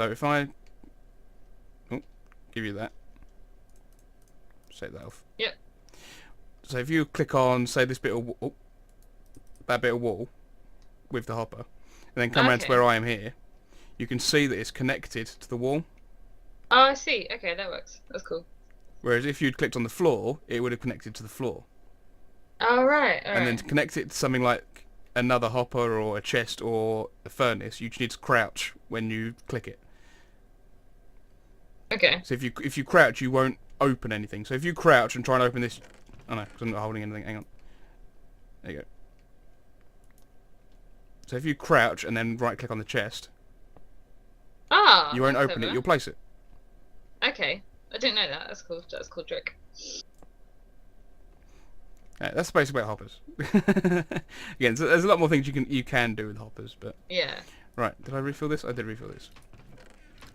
So if I give you that, set that off. Yep. So if you click on, say, this bit of that bit of wall with the hopper, and then come around to Okay. where I am here, you can see that it's connected to the wall. Oh, I see. Okay, that works. That's cool. Whereas if you'd clicked on the floor, it would have connected to the floor. All right. All And then right. to connect it to something like another hopper or a chest or a furnace, you just need to crouch when you click it. Okay. So if you crouch, you won't open anything. So if you crouch and try and open this, oh no, because I'm not holding anything. Hang on. There you go. So if you crouch and then right click on the chest, Ah, you won't that's open it. clever. You'll place it. Okay. I didn't know that. That's cool. That's a cool trick. Yeah, that's basically about hoppers. Again, so there's a lot more things you can do with hoppers, but Yeah. right. Did I refill this? I did refill this.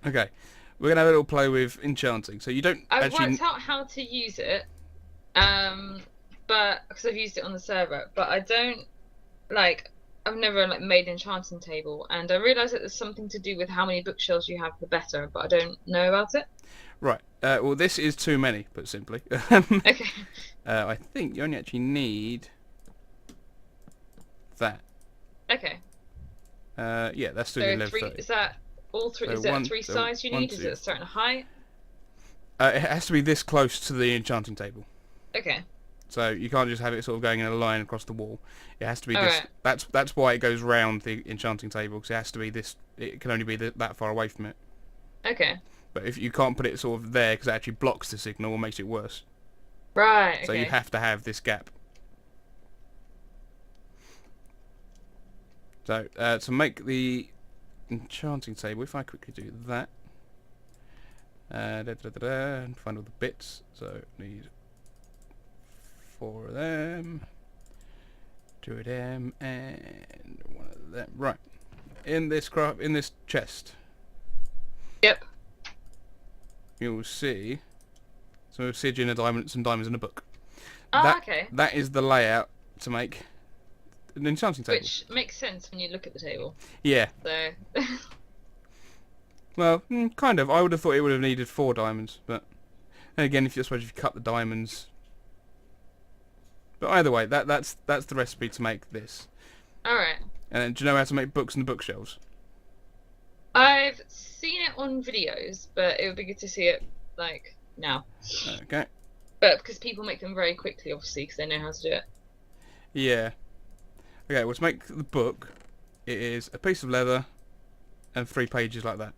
Okay, we're gonna have a little play with enchanting. So you don't I've actually. worked out how to use it, um, but because I've used it on the server, but I don't like. I've never like made an enchanting table, and I realised that there's something to do with how many bookshelves you have, the better. But I don't know about it. Right. Well, this is too many, put simply. Okay. I think you only actually need that. Okay. Yeah, that's still So your level three 30. is that all three? So Is that three size you need? Is it a certain height? It has to be this close to the enchanting table. Okay. So you can't just have it sort of going in a line across the wall. It has to be All this. right. That's why it goes round the enchanting table, because it has to be this. It can only be that far away from it. Okay. But if you can't put it sort of there, because it actually blocks the signal or makes it worse. Right. So you Okay. have to have this gap. So to make the enchanting table, if I quickly do that, and find all the bits. So need 4 of them, 2 of them, and 1 of them. Right. In this chest, Yep. you'll see some obsidian and some diamonds in a book. Ah, okay. That is the layout to make an enchanting table. Which makes sense when you look at the table. Yeah. So. Well, kind of. I would have thought it would have needed 4 diamonds, but then again, if you cut the diamonds. But either way, that's the recipe to make this. All right. And then, do you know how to make books in the bookshelves? I've seen it on videos, but it would be good to see it like now. Okay. But because people make them very quickly, obviously, because they know how to do it. Yeah. Okay. Well, to make the book, it is a piece of leather and 3 pages like that.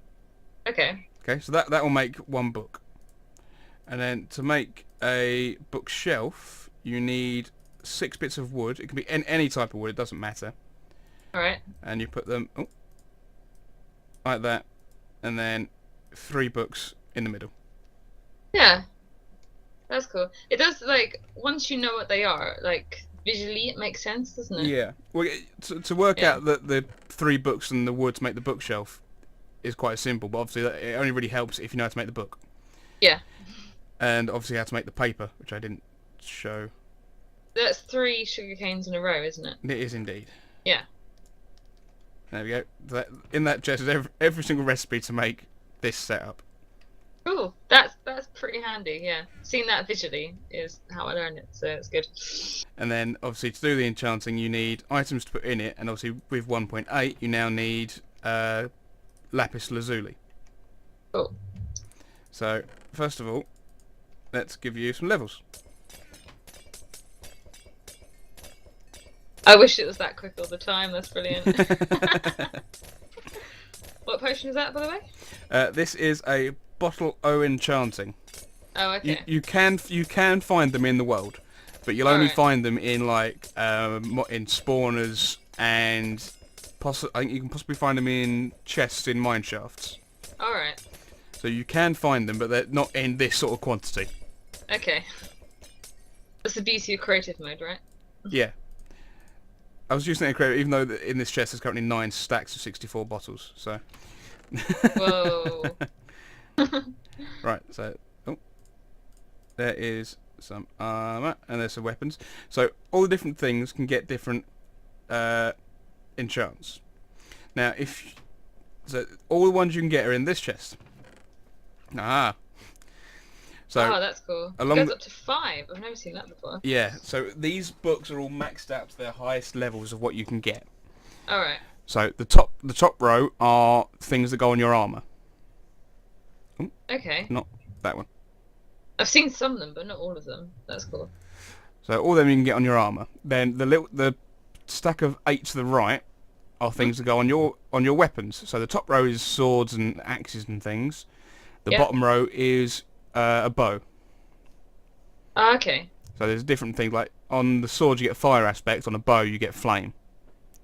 Okay. Okay. So that will make 1 book. And then to make a bookshelf, you need 6 bits of wood. It can be any type of wood. It doesn't matter. All right. And you put them like that, and then 3 books in the middle. Yeah. That's cool. It does like once you know what they are, like visually it makes sense, doesn't it? Yeah. Well, to work Yeah. out the 3 books and the wood to make the bookshelf is quite simple, but obviously it only really helps if you know how to make the book. Yeah. And obviously how to make the paper, which I didn't show. That's 3 sugar canes in a row, isn't it? It is indeed. Yeah. There we go. In that chest is every single recipe to make this setup. Cool. That's pretty handy. Yeah. Seeing that visually is how I learned it, so it's good. And then obviously to do the enchanting, you need items to put in it, and obviously with 1.8 you now need lapis lazuli. Cool. So first of all, let's give you some levels. I wish it was that quick all the time. That's brilliant. What potion is that, by the way? This is a bottle O enchanting. Oh, okay. You can find them in the world, but you'll only Alright. find them in like in spawners, and I think you can possibly find them in chests in mine shafts. Alright. So you can find them, but they're not in this sort of quantity. Okay. That's the beauty of creative mode, right? Yeah. I was using it in creative, even though in this chest there's currently 9 stacks of 64 bottles. So. Whoa. Right. So. Oh. There is some armor, and there's some weapons. So all the different things can get different enchants. Now, if So all the ones you can get are in this chest. Ah. So Oh, that's cool. It along goes the, up to 5. I've never seen that before. yeah, so these books are all maxed out to their highest levels of what you can get. All right. So the top row are things that go on your armor. Ooh, Okay. not that one. I've seen some of them, but not all of them. That's cool. So all of them you can get on your armor. Then the stack of 8 to the right are things that go on your weapons. So the top row is swords and axes and things. The Yeah. bottom row is a bow. Ah, okay. So there's different things, like on the sword you get fire aspect, on a bow you get flame.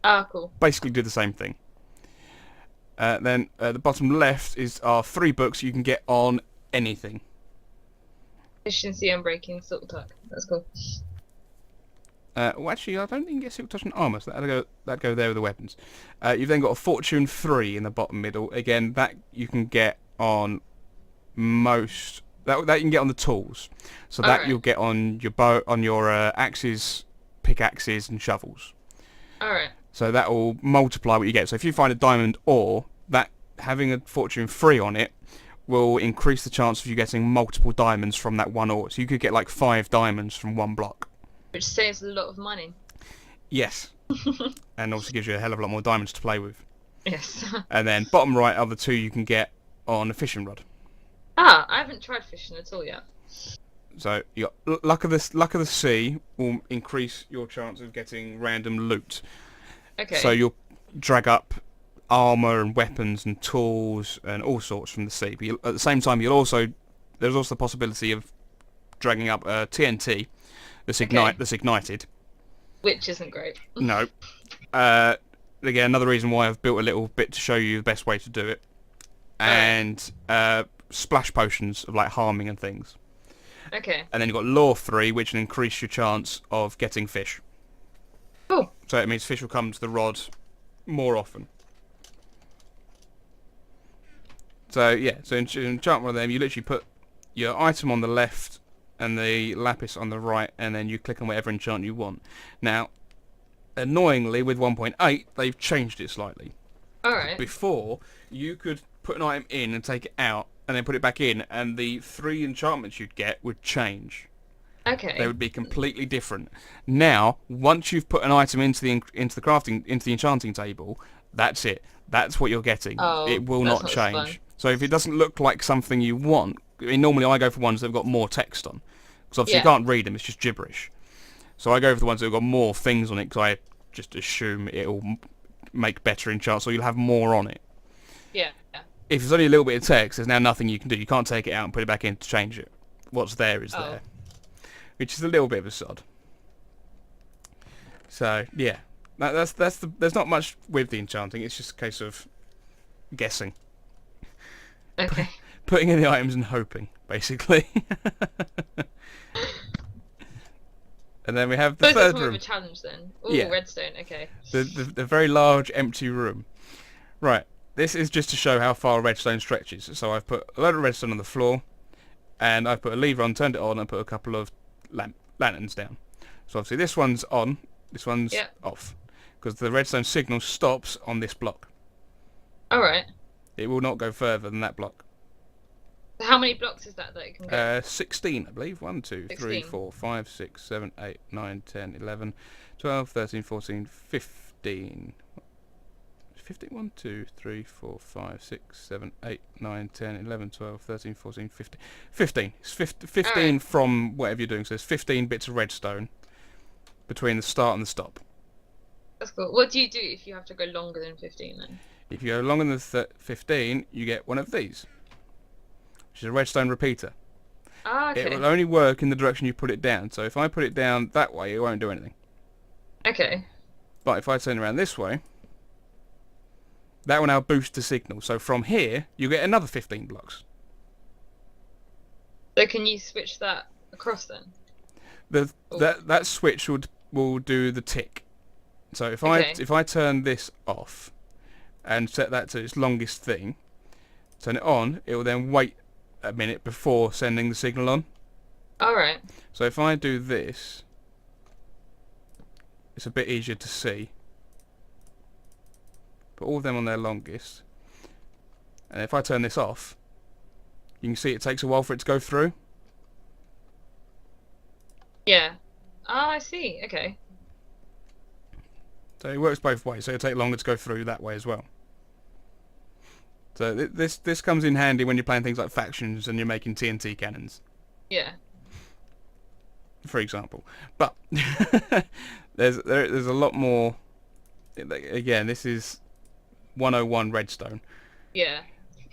Ah, cool. Basically do the same thing. Then the bottom left are 3 books you can get on anything. Efficiency, unbreaking, silk tuck. That's cool. Well, actually, I don't think you get silk touch and armor, so that'd go there with the weapons. You've then got a fortune 3 in the bottom middle. Again, that you can get on most. That you can get on the tools. So that Alright. you'll get on your bow, on your axes, pickaxes, and shovels. Alright. So that will multiply what you get. So if you find a diamond ore, that having a fortune 3 on it will increase the chance of you getting multiple diamonds from that one ore. So you could get like 5 diamonds from one block. Which saves a lot of money. Yes. And also gives you a hell of a lot more diamonds to play with. Yes. And then bottom right are the 2 you can get on a fishing rod. Ah, I haven't tried fishing at all yet. So you got luck of the sea will increase your chance of getting random loot. Okay. So you'll drag up armor and weapons and tools and all sorts from the sea. But at the same time, there's also the possibility of dragging up TNT that's ignited. Which isn't great. No. Again, another reason why I've built a little bit to show you the best way to do it. And splash potions of like harming and things. Okay. And then you've got Law 3, which will increase your chance of getting fish. Cool. So it means fish will come to the rod more often. So yeah, so in enchant one of them, you literally put your item on the left and the lapis on the right, and then you click on whatever enchant you want. Now, annoyingly, with 1.8, they've changed it slightly. Alright. Before, you could put an item in and take it out, and then put it back in, and the 3 enchantments you'd get would change. Okay. They would be completely different. Now, once you've put an item into the enchanting table, that's it. That's what you're getting. Oh, It will that's not not as change. fun. So if it doesn't look like something you want, I mean, normally I go for ones that've got more text on, because obviously you Yeah. can't read them. It's just gibberish. So I go for the ones that've got more things on it, because I just assume it'll make better enchants, or you'll have more on it. Yeah. If there's only a little bit of text, there's now nothing you can do. You can't take it out and put it back in to change it. What's there is there. Which is a little bit of a sod. So, yeah. There's not much with the enchanting. It's just a case of guessing. Okay. Putting in the items and hoping, basically. And then we have the So that's third more of room. a challenge then. Ooh, Yeah. redstone, okay. The very large empty room. Right. This is just to show how far redstone stretches. So I've put a load of redstone on the floor, and I've put a lever on, turned it on, and put a couple of lanterns down. So obviously this one's on, this one's off, because the redstone signal stops on this block. Alright. It will not go further than that block. So how many blocks is that it can go? 16, I believe. 1, 2, 3, 16. 4, 5, 6, 7, 8, 9, 10, 11, 12, 13, 14, 15. 15, 1, 2, 3, 4, 5, 6, 7, 8, 9, 10, 11, 12, 13, 14, 15. 15. It's 15 Alright. from whatever you're doing. So there's 15 bits of redstone between the start and the stop. That's cool. What do you do if you have to go longer than 15 then? If you go longer than 15, you get one of these, which is a redstone repeater. Ah, okay. It will only work in the direction you put it down. So if I put it down that way, it won't do anything. Okay. But if I turn around this way, that will now boost the signal. So from here, you get another 15 blocks. So can you switch that across then? That switch will do the tick. So if I turn this off and set that to its longest thing, turn it on, it will then wait a minute before sending the signal on. Alright. So if I do this, it's a bit easier to see. Put all of them on their longest. And if I turn this off, you can see it takes a while for it to go through. Yeah. Ah, I see. Okay. So it works both ways. So it'll take longer to go through that way as well. So this comes in handy when you're playing things like factions and you're making TNT cannons, Yeah. for example. But there's a lot more. Again, this is 101 redstone. Yeah.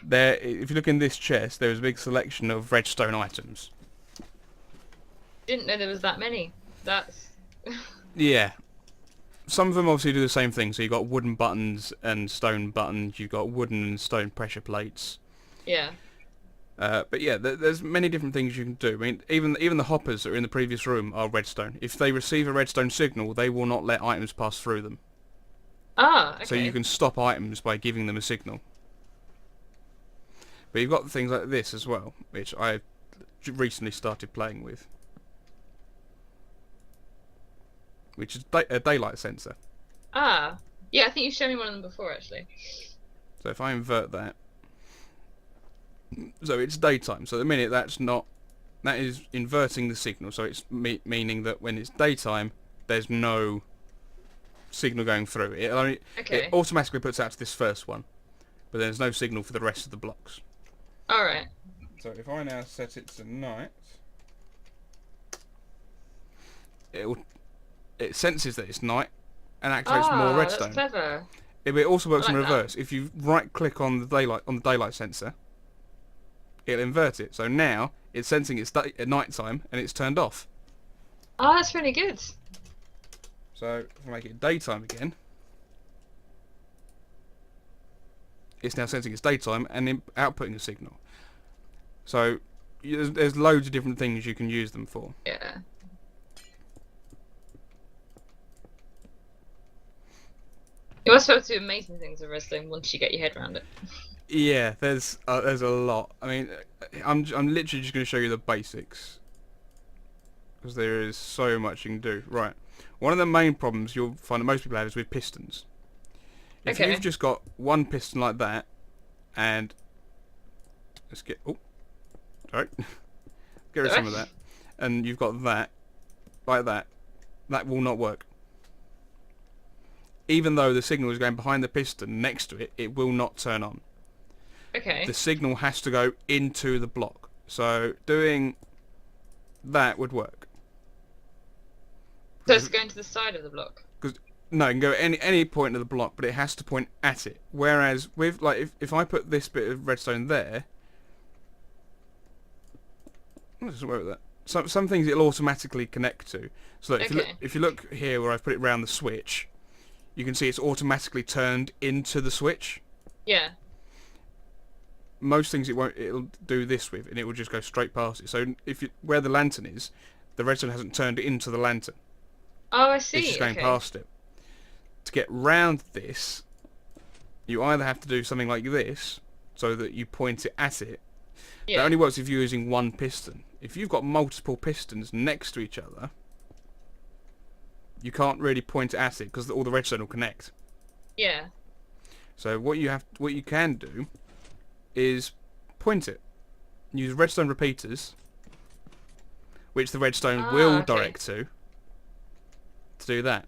There, if you look in this chest, there is a big selection of redstone items. Didn't know there was that many. That's. Yeah. Some of them obviously do the same thing. So you've got wooden buttons and stone buttons. You've got wooden and stone pressure plates. Yeah. But yeah, there's many different things you can do. I mean, even the hoppers that are in the previous room are redstone. If they receive a redstone signal, they will not let items pass through them. Ah, okay. So you can stop items by giving them a signal. But you've got things like this as well, which I recently started playing with, which is a daylight sensor. Ah. Yeah, I think you showed me one of them before, actually. So if I invert that, so it's daytime. So at the minute that is inverting the signal. So it's meaning that when it's daytime, there's no signal going through. It Okay. automatically puts out to this first one, but there's no signal for the rest of the blocks. Alright. So if I now set it to night, it senses that it's night and activates more redstone. That's clever. It also works I in like that. reverse. If you right click on the daylight sensor, it'll invert it. So now it's sensing it's at night time and it's turned off. Oh, that's really good. So if I make it daytime again, it's now sensing it's daytime and outputting a signal. So there's loads of different things you can use them for. Yeah. You must be able to do amazing things with redstone once you get your head around it. Yeah, there's a lot. I mean, I'm literally just going to show you the basics because there is so much you can do. Right, one of the main problems you'll find that most people have is with pistons. If Okay. you've just got one piston like that, and let's get sorry, get rid of some of that, and you've got that like that, that will not work. Even though the signal is going behind the piston next to it, it will not turn on. Okay. The signal has to go into the block. So doing that would work. So it's going to the side of the block. No, it can go at any point of the block, but it has to point at it. Whereas with if I put this bit of redstone there, let's work with that. Some things it'll automatically connect to. So look, if you look here where I've put it around the switch, you can see it's automatically turned into the switch. Yeah. Most things it'll do this with, and it will just go straight past it. So where the lantern is, the redstone hasn't turned into the lantern. Oh, I see. It's just going past it. To get round this, you either have to do something like this, so that you point it at it. Yeah. That only works if you're using one piston. If you've got multiple pistons next to each other, you can't really point it at it because all the redstone will connect. Yeah. So what you can do is point it. Use redstone repeaters, which the redstone will direct to do that.